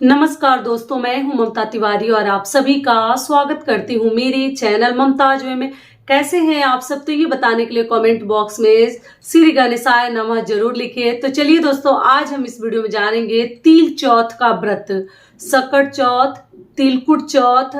नमस्कार दोस्तों, मैं हूं ममता तिवारी और आप सभी का स्वागत करती हूं मेरे चैनल ममताज वे में। कैसे हैं आप सब? तो ये बताने के लिए कमेंट बॉक्स में श्री गणेशाय नमः जरूर लिखिए। तो चलिए दोस्तों, आज हम इस वीडियो में जानेंगे तिल चौथ का व्रत, सकट चौथ, तिलकुट चौथ,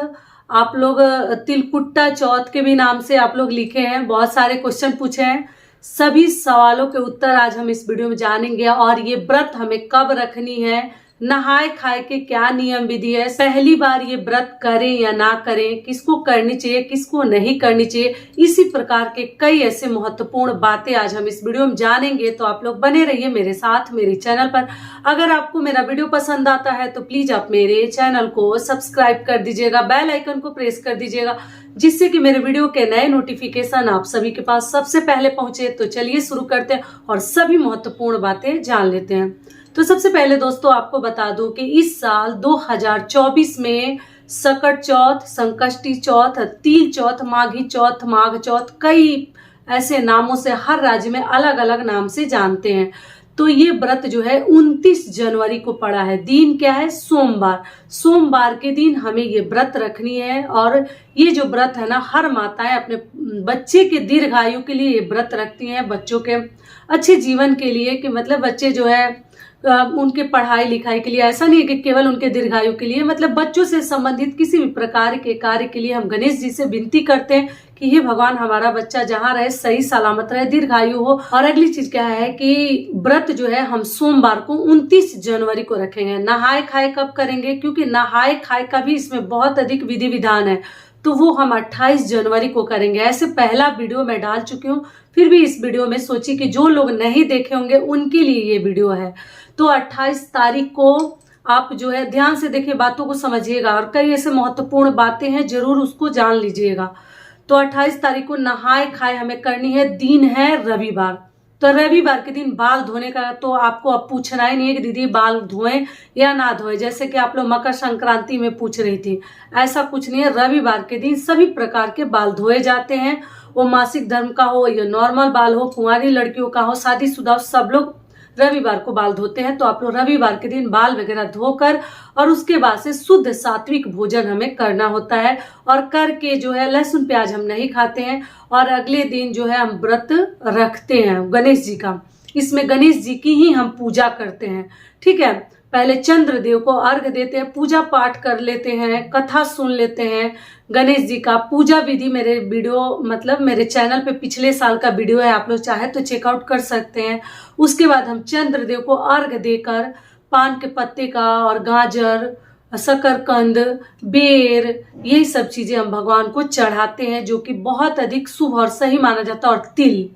आप लोग तिलकुट्टा चौथ के भी नाम से आप लोग लिखे हैं। बहुत सारे क्वेश्चन पूछे हैं, सभी सवालों के उत्तर आज हम इस वीडियो में जानेंगे। और ये व्रत हमें कब रखनी है, नहाए खाए के क्या नियम विधि है, पहली बार ये व्रत करें या ना करें, किसको करनी चाहिए किसको नहीं करनी चाहिए, इसी प्रकार के कई ऐसे महत्वपूर्ण बातें आज हम इस वीडियो में जानेंगे। तो आप लोग बने रहिए मेरे साथ मेरे चैनल पर। अगर आपको मेरा वीडियो पसंद आता है तो प्लीज आप मेरे चैनल को सब्सक्राइब कर दीजिएगा, बेल आइकन को प्रेस कर दीजिएगा, जिससे कि मेरे वीडियो के नए नोटिफिकेशन आप सभी के पास सबसे पहले पहुंचे। तो चलिए शुरू करते हैं और सभी महत्वपूर्ण बातें जान लेते हैं। तो सबसे पहले दोस्तों आपको बता दूं कि इस साल 2024 में सकट चौथ, संकष्टी चौथ, तिल चौथ, माघी चौथ, माघ चौथ, कई ऐसे नामों से हर राज्य में अलग अलग नाम से जानते हैं। तो ये व्रत जो है 29 जनवरी को पड़ा है। दिन क्या है? सोमवार। सोमवार के दिन हमें ये व्रत रखनी है। और ये जो व्रत है ना, हर माताएं अपने बच्चे के दीर्घायु के लिए ये व्रत रखती हैं, बच्चों के अच्छे जीवन के लिए, कि मतलब बच्चे जो है उनके पढ़ाई लिखाई के लिए। ऐसा नहीं है कि केवल उनके दीर्घायु के लिए, मतलब बच्चों से संबंधित किसी भी प्रकार के कार्य के लिए हम गणेश जी से विनती करते हैं कि हे भगवान, हमारा बच्चा जहाँ रहे सही सलामत रहे, दीर्घायु हो। और अगली चीज क्या है कि व्रत जो है हम सोमवार को 29 जनवरी को रखेंगे। नहाए खाए कब करेंगे? क्योंकि नहाए खाए का भी इसमें बहुत अधिक विधि विधान है, तो वो हम 28 जनवरी को करेंगे। ऐसे पहला वीडियो मैं डाल चुकी हूँ, फिर भी इस वीडियो में सोची कि जो लोग नहीं देखे होंगे उनके लिए ये वीडियो है। तो 28 तारीख को आप जो है ध्यान से देखिए, बातों को समझिएगा, और कई ऐसे महत्वपूर्ण बातें हैं, जरूर उसको जान लीजिएगा। तो 28 तारीख को नहाए खाए हमें करनी है। दिन है रविवार। तो रविवार के दिन बाल धोने का तो आपको अब पूछना ही नहीं है कि दीदी बाल धोएं या ना धोएं, जैसे कि आप लोग मकर संक्रांति में पूछ रही थी। ऐसा कुछ नहीं है। रविवार के दिन सभी प्रकार के बाल धोए जाते हैं, वो मासिक धर्म का हो या नॉर्मल बाल हो, कुंवारी लड़कियों का हो, शादीशुदा हो, सब लोग रविवार को बाल धोते हैं। तो आप लोग रविवार के दिन बाल वगैरह धोकर और उसके बाद से शुद्ध सात्विक भोजन हमें करना होता है। और करके जो है लहसुन प्याज हम नहीं खाते हैं। और अगले दिन जो है हम व्रत रखते हैं गणेश जी का। इसमें गणेश जी की ही हम पूजा करते हैं, ठीक है। पहले चंद्रदेव को अर्घ देते हैं, पूजा पाठ कर लेते हैं, कथा सुन लेते हैं गणेश जी का। पूजा विधि मेरे वीडियो, मतलब मेरे चैनल पे पिछले साल का वीडियो है, आप लोग चाहे तो चेकआउट कर सकते हैं। उसके बाद हम चंद्रदेव को अर्घ देकर पान के पत्ते का और गाजर, शकरकंद, बेर, यही सब चीजें हम भगवान को चढ़ाते हैं, जो कि बहुत अधिक शुभ और सही माना जाता है। और तिल,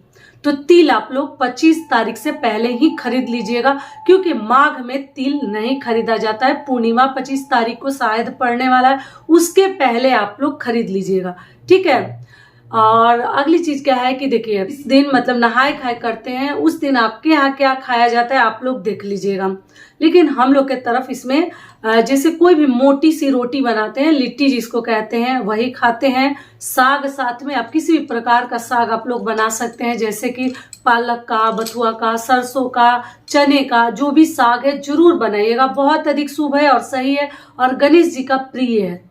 तो तिल आप लोग 25 तारीख से पहले ही खरीद लीजिएगा, क्योंकि माघ में तिल नहीं खरीदा जाता है। पूर्णिमा 25 तारीख को शायद पड़ने वाला है, उसके पहले आप लोग खरीद लीजिएगा, ठीक है। और अगली चीज क्या है कि देखिए, इस दिन मतलब नहाए खाए करते हैं, उस दिन आपके यहाँ क्या खाया जाता है आप लोग देख लीजिएगा। लेकिन हम लोग के तरफ इसमें जैसे कोई भी मोटी सी रोटी बनाते हैं, लिट्टी जिसको कहते हैं, वही खाते हैं। साग साथ में, आप किसी भी प्रकार का साग आप लोग बना सकते हैं, जैसे कि पालक का, बथुआ का, सरसों का, चने का, जो भी साग है जरूर बनाइएगा। बहुत अधिक शुभ है और सही है, और गणेश जी का प्रिय है,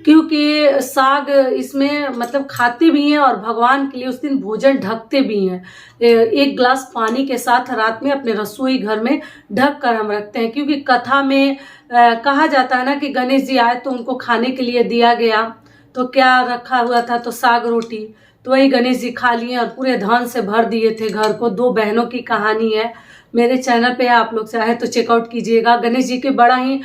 क्योंकि साग इसमें मतलब खाते भी हैं और भगवान के लिए उस दिन भोजन ढकते भी हैं। 1 गिलास पानी के साथ रात में अपने रसोई घर में ढक कर हम रखते हैं, क्योंकि कथा में कहा जाता है ना कि गणेश जी आए तो उनको खाने के लिए दिया गया, तो क्या रखा हुआ था? तो साग रोटी। तो वही गणेश जी खा लिए और पूरे धन से भर दिए थे घर को। 2 बहनों की कहानी है, मेरे चैनल पे है, आप लोग चाहे तो चेकआउट कीजिएगा। गणेश जी के बड़ा ही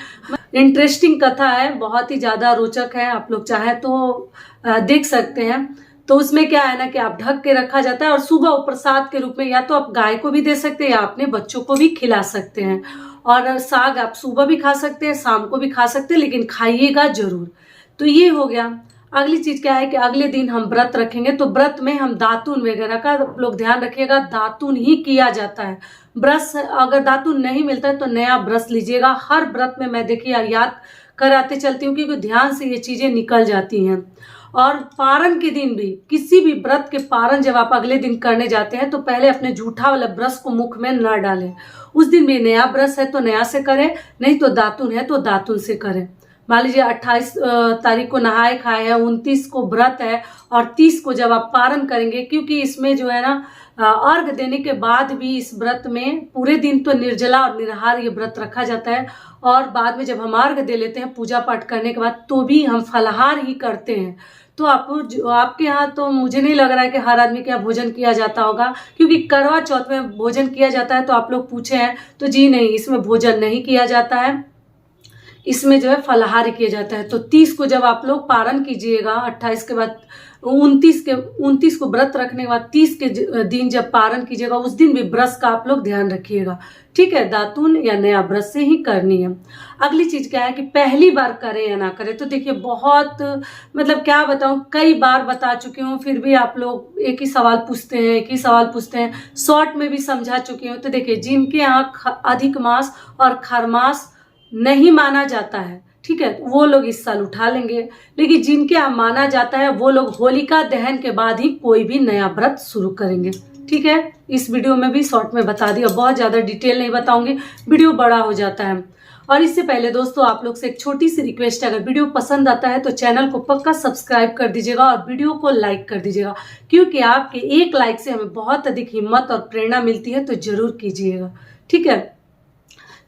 इंटरेस्टिंग कथा है, बहुत ही ज्यादा रोचक है, आप लोग चाहे तो देख सकते हैं। तो उसमें क्या है ना कि आप ढक के रखा जाता है, और सुबह वो प्रसाद के रूप में या तो आप गाय को भी दे सकते हैं या अपने बच्चों को भी खिला सकते हैं। और साग आप सुबह भी खा सकते हैं, शाम को भी खा सकते हैं, लेकिन खाइएगा जरूर। तो ये हो गया। अगली चीज क्या है कि अगले दिन हम व्रत रखेंगे, तो व्रत में हम दातुन वगैरह का लोग ध्यान रखिएगा, दातुन ही किया जाता है। ब्रश, अगर दातुन नहीं मिलता है तो नया ब्रश लीजिएगा। हर व्रत में मैं देखिए याद कराते चलती हूँ, क्योंकि ध्यान से ये चीजें निकल जाती हैं। और पारण के दिन भी, किसी भी व्रत के पारण जब आप अगले दिन करने जाते हैं तो पहले अपने जूठा वाला ब्रश को मुख में न डालें, उस दिन भी नया ब्रश है तो नया से करें, नहीं तो दातुन है तो दातुन से करें। मान लीजिए 28 तारीख को नहाए खाए है, 29 को व्रत है और 30 को जब आप पारण करेंगे, क्योंकि इसमें जो है ना अर्घ देने के बाद भी इस व्रत में पूरे दिन तो निर्जला और निराहार ये व्रत रखा जाता है, और बाद में जब हम अर्घ दे लेते हैं पूजा पाठ करने के बाद तो भी हम फलाहार ही करते हैं। तो आपके यहाँ तो मुझे नहीं लग रहा है कि हर आदमी के यहाँ भोजन किया जाता होगा, क्योंकि करवा चौथ में भोजन किया जाता है तो आप लोग पूछे हैं, तो जी नहीं, इसमें भोजन नहीं किया जाता है, इसमें जो है फलाहार किया जाता है। तो 30 को जब आप लोग पारण कीजिएगा, 28 के बाद 29 को व्रत रखने के बाद 30 के दिन जब पारण कीजिएगा, उस दिन भी ब्रश का आप लोग ध्यान रखिएगा, ठीक है। दातुन या नया ब्रश से ही करनी है। अगली चीज क्या है कि पहली बार करें या ना करें। तो देखिए बहुत मतलब क्या बताऊं, कई बार बता चुकी हूँ, फिर भी आप लोग एक ही सवाल पूछते हैं, शॉर्ट में भी समझा चुकी हूँ। तो देखिए जिनके यहाँ अधिक मास और खरमास नहीं माना जाता है, ठीक है, वो लोग इस साल उठा लेंगे, लेकिन जिनके यहाँ माना जाता है वो लोग होलिका दहन के बाद ही कोई भी नया व्रत शुरू करेंगे, ठीक है। इस वीडियो में भी शॉर्ट में बता दिया, बहुत ज्यादा डिटेल नहीं बताऊंगी, वीडियो बड़ा हो जाता है। और इससे पहले दोस्तों आप लोग से एक छोटी सी रिक्वेस्ट है, अगर वीडियो पसंद आता है तो चैनल को पक्का सब्सक्राइब कर दीजिएगा और वीडियो को लाइक कर दीजिएगा, क्योंकि आपके एक लाइक से हमें बहुत अधिक हिम्मत और प्रेरणा मिलती है, तो जरूर कीजिएगा, ठीक है।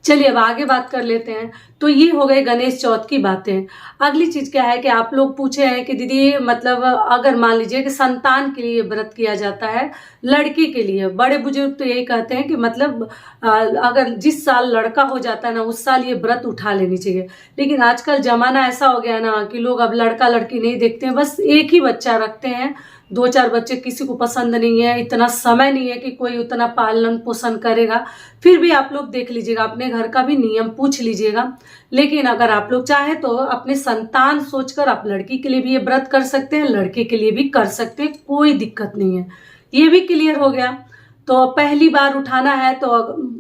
चलिए अब आगे बात कर लेते हैं। तो ये हो गए गणेश चौथ की बातें। अगली चीज क्या है कि आप लोग पूछे हैं कि दीदी मतलब अगर मान लीजिए कि संतान के लिए व्रत किया जाता है, लड़की के लिए, बड़े बुजुर्ग तो यही कहते हैं कि मतलब अगर जिस साल लड़का हो जाता है ना उस साल ये व्रत उठा लेनी चाहिए। लेकिन आजकल जमाना ऐसा हो गया ना कि लोग अब लड़का लड़की नहीं देखते हैं, बस एक ही बच्चा रखते हैं, 2-4 बच्चे किसी को पसंद नहीं है, इतना समय नहीं है कि कोई उतना पालन पोषण करेगा। फिर भी आप लोग देख लीजिएगा, अपने घर का भी नियम पूछ लीजिएगा। लेकिन अगर आप लोग चाहें तो अपने संतान सोचकर आप लड़की के लिए भी ये व्रत कर सकते हैं, लड़के के लिए भी कर सकते हैं, कोई दिक्कत नहीं है। ये भी क्लियर हो गया। तो पहली बार उठाना है तो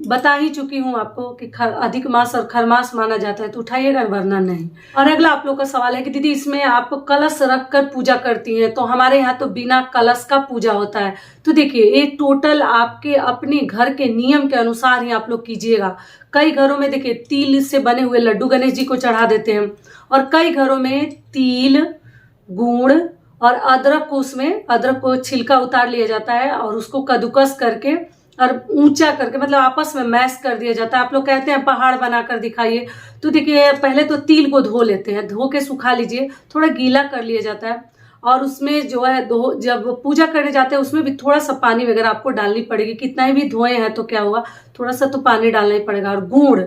बता ही चुकी हूँ आपको कि अधिक मास और खरमास माना जाता है तो उठाइएगा, वरना नहीं। और अगला आप लोग का सवाल है कि दीदी इसमें आप कलश रख कर पूजा करती हैं, तो हमारे यहाँ तो बिना कलश का पूजा होता है। तो देखिए ये टोटल आपके अपने घर के नियम के अनुसार ही आप लोग कीजिएगा। कई घरों में देखिए तिल से बने हुए लड्डू गणेश जी को चढ़ा देते हैं, और कई घरों में तिल, गुड़ और अदरक को छिलका उतार लिया जाता है और उसको कद्दूकस करके और ऊंचा करके मतलब आपस में मैश कर दिया जाता है। आप लोग कहते हैं पहाड़ बनाकर दिखाइए, तो देखिए पहले तो तिल को धो लेते हैं, धो के सुखा लीजिए, थोड़ा गीला कर लिया जाता है, और उसमें जो है जब पूजा करने जाते हैं उसमें भी थोड़ा सा पानी वगैरह आपको डालनी पड़ेगी। कितना ही भी धोए हैं तो क्या हुआ, थोड़ा सा तो पानी डालना ही पड़ेगा। और गुड़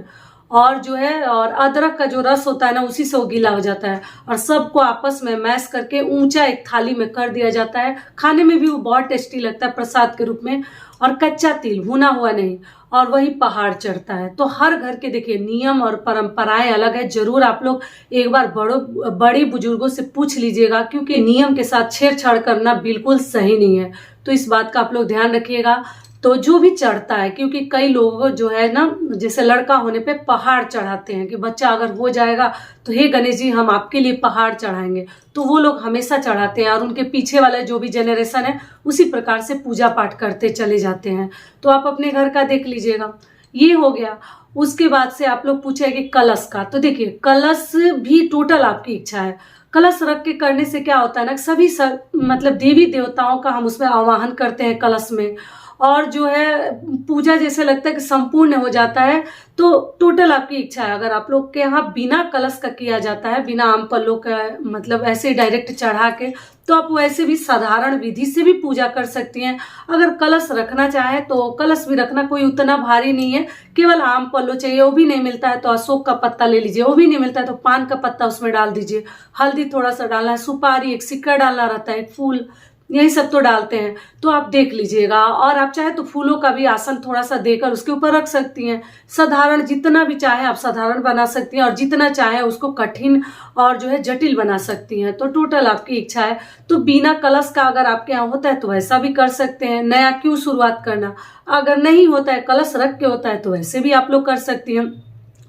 और जो है और अदरक का जो रस होता है ना उसी से वो गीला हो जाता है, और सबको आपस में मैश करके ऊंचा एक थाली में कर दिया जाता है। खाने में भी वो बहुत टेस्टी लगता है प्रसाद के रूप में, और कच्चा तिल भुना हुआ नहीं, और वही पहाड़ चढ़ता है। तो हर घर के देखिए नियम और परंपराएं अलग है। जरूर आप लोग एक बार बड़े बुजुर्गों से पूछ लीजिएगा, क्योंकि नियम के साथ छेड़छाड़ करना बिल्कुल सही नहीं है। तो इस बात का आप लोग ध्यान रखिएगा। तो जो भी चढ़ता है, क्योंकि कई लोग जो है ना जैसे लड़का होने पे पहाड़ चढ़ाते हैं कि बच्चा अगर हो जाएगा तो हे गणेश जी हम आपके लिए पहाड़ चढ़ाएंगे, तो वो लोग हमेशा चढ़ाते हैं और उनके पीछे वाले जो भी जनरेशन है उसी प्रकार से पूजा पाठ करते चले जाते हैं। तो आप अपने घर का देख लीजिएगा। ये हो गया। उसके बाद से आप लोग पूछे कि कलश का, तो देखिए कलश भी टोटल आपकी इच्छा है। कलश रख के करने से क्या होता है ना, सभी मतलब देवी देवताओं का हम उसमें आवाहन करते हैं कलश में, और जो है पूजा जैसे लगता है कि संपूर्ण हो जाता है। तो टोटल आपकी इच्छा है। अगर आप लोग के यहाँ बिना कलश का किया जाता है, बिना आम पल्लों का मतलब ऐसे डायरेक्ट चढ़ा के, तो आप वैसे भी साधारण विधि से भी पूजा कर सकती हैं। अगर कलश रखना चाहे तो कलश भी रखना कोई उतना भारी नहीं है, केवल आम पल्लो चाहिए, वो भी नहीं मिलता है तो अशोक का पत्ता ले लीजिए, वो भी नहीं मिलता है तो पान का पत्ता उसमें डाल दीजिए, हल्दी थोड़ा सा डालना है, सुपारी, एक सिक्का डालना रहता है, एक फूल, यही सब तो डालते हैं। तो आप देख लीजिएगा। और आप चाहे तो फूलों का भी आसन थोड़ा सा देकर उसके ऊपर रख सकती हैं। साधारण जितना भी चाहे आप साधारण बना सकती हैं, और जितना चाहे उसको कठिन और जो है जटिल बना सकती हैं। तो टोटल आपकी इच्छा है। तो बिना कलश का अगर आपके यहाँ होता है तो वैसा भी कर सकते हैं, नया क्यों शुरुआत करना। अगर नहीं होता है, कलश रख के होता है, तो वैसे भी आप लोग कर सकती हैं।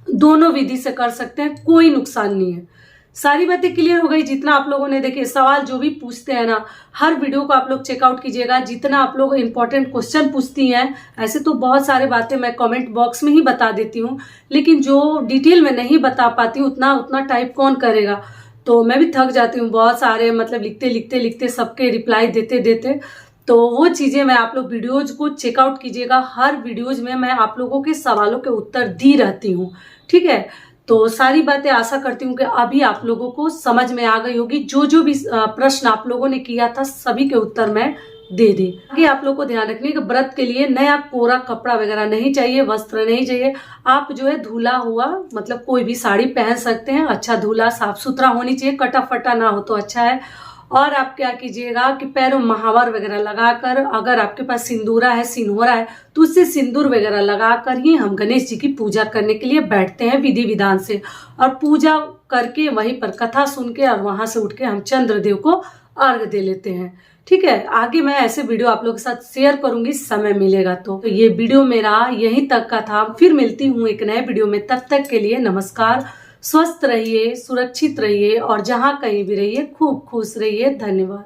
दोनों विधि से कर सकते हैं, कोई नुकसान नहीं है। सारी बातें क्लियर हो गई। जितना आप लोगों ने देखिए सवाल जो भी पूछते हैं ना, हर वीडियो को आप लोग चेकआउट कीजिएगा। जितना आप लोग इंपॉर्टेंट क्वेश्चन पूछती हैं, ऐसे तो बहुत सारे बातें मैं कमेंट बॉक्स में ही बता देती हूँ, लेकिन जो डिटेल में नहीं बता पाती हूँ उतना टाइप कौन करेगा। तो मैं भी थक जाती हूँ बहुत सारे, मतलब लिखते सबके रिप्लाई देते। तो वो चीजें मैं, आप लोग वीडियोज को चेकआउट कीजिएगा। हर वीडियोज में मैं आप लोगों के सवालों के उत्तर दी रहती हूँ, ठीक है। तो सारी बातें आशा करती हूँ कि अभी आप लोगों को समझ में आ गई होगी। जो भी प्रश्न आप लोगों ने किया था सभी के उत्तर मैं दे दी। आगे आप लोग को ध्यान रखने का, व्रत के लिए नया कोरा कपड़ा वगैरह नहीं चाहिए, वस्त्र नहीं चाहिए। आप जो है धुला हुआ, मतलब कोई भी साड़ी पहन सकते हैं। अच्छा धुला साफ सुथरा होनी चाहिए, कटा फटा ना हो तो अच्छा है। और आप क्या कीजिएगा कि पैरों महावर वगैरह लगाकर, अगर आपके पास सिंदूरा है, सिंदूरा है, तो उससे सिंदूर वगैरह लगाकर ही हम गणेश जी की पूजा करने के लिए बैठते हैं विधि विधान से। और पूजा करके वहीं पर कथा सुन के और वहां से उठ के हम चंद्रदेव को अर्घ दे लेते हैं, ठीक है। आगे मैं ऐसे वीडियो आप लोगों के साथ शेयर करूंगी, समय मिलेगा तो ये वीडियो मेरा यहीं तक का था। फिर मिलती हूँ एक नए वीडियो में, तब तक के लिए नमस्कार। स्वस्थ रहिए, सुरक्षित रहिए और जहां कहीं भी रहिए खूब खुश रहिए। धन्यवाद।